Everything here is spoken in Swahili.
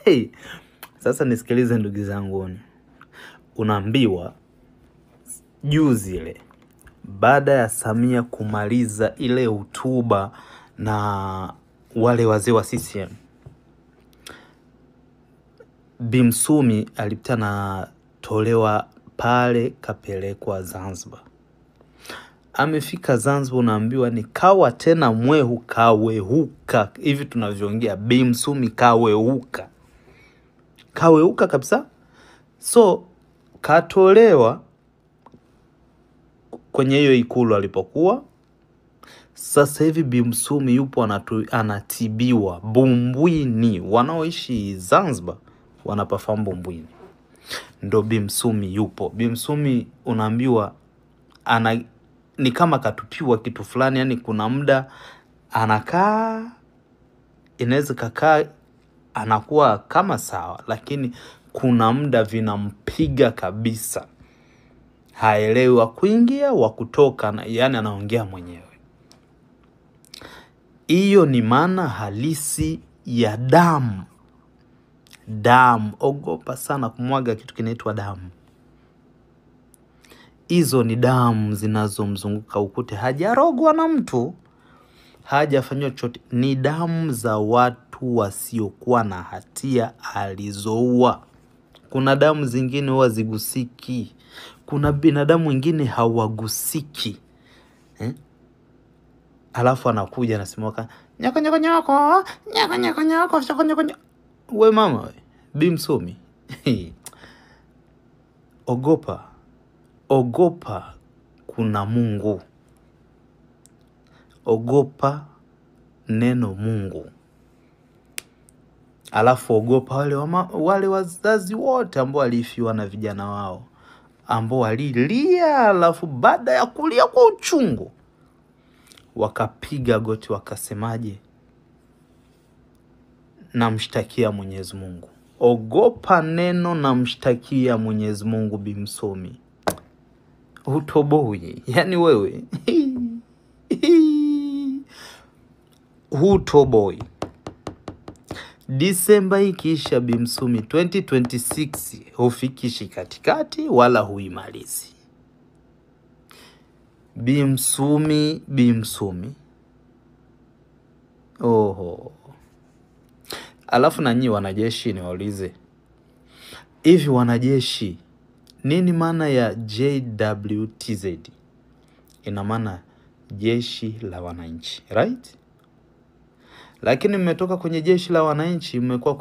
Hey, sasa nisikilize ndugu zangu. Unaambiwa juzi ile baada ya Samia kumaliza ile hotuba na wale wazee wa CCM, Bi Msumi alipitana tolewa pale kapelekwa Zanzibar. Amefika Zanzibar, unaambiwa ni kawa tena mwehu kawehuka. Hivi tunavyoongea Bi Msumi kawehuka. Kaweuka kabisa. So katolewa kwenye hiyo ikulu alipokuwa. Sasa hivi Bi Msumi yupo anatibiwa Bumbwini. Wanaoishi Zanzibar wanapafahamu Bumbwini. Ndo Bi Msumi yupo. Bi Msumi unaambiwa ni kama katupiwa kitu fulani, yani kuna muda anakaa, inaweza kakaa anakuwa kama sawa, lakini kuna muda vinampiga kabisa. Haelewi wa kuingia wa kutoka, yani anaongea mwenyewe. Hiyo ni maana halisi ya damu. Damu, ogopa sana kumwaga kitu kinaitwa damu. Hizo ni damu zinazomzunguka ukute. Hajarogwa na mtu, hajafanywa chochote. Ni damu za watu wasiokuwa na hatia alizoua. Kuna damu zingine huwa zigusiki. Kuna binadamu wengine hawagusiki. Alafu anakuja anasema nyako nyako nyako, nyako nyako nyako, nyako nyako nyako. We mama we, Bi Msumi. Ogopa. Ogopa kuna Mungu. Ogopa neno Mungu. Alafu ogopa wale wazazi wote ambao walifiwa na vijana wao, ambao walilia, alafu baada ya kulia kwa uchungu wakapiga goti wakasemaje? Namshtakia Mwenyezi Mungu. Ogopa neno namshtakia Mwenyezi Mungu, Bi Msumi. Hutoboi. Yani wewe hutoboi. Disemba ikiisha Bi Msumi 2026 hufikishi katikati wala huimalizi. Bi Msumi, Bi Msumi. Oho. Alafu na nyinyi wanajeshi niwaulize. Hivi wanajeshi, nini maana ya JWTZ? Ina maana jeshi la wananchi, right? Lakini mmetoka kwenye jeshi la wananchi mmekuwa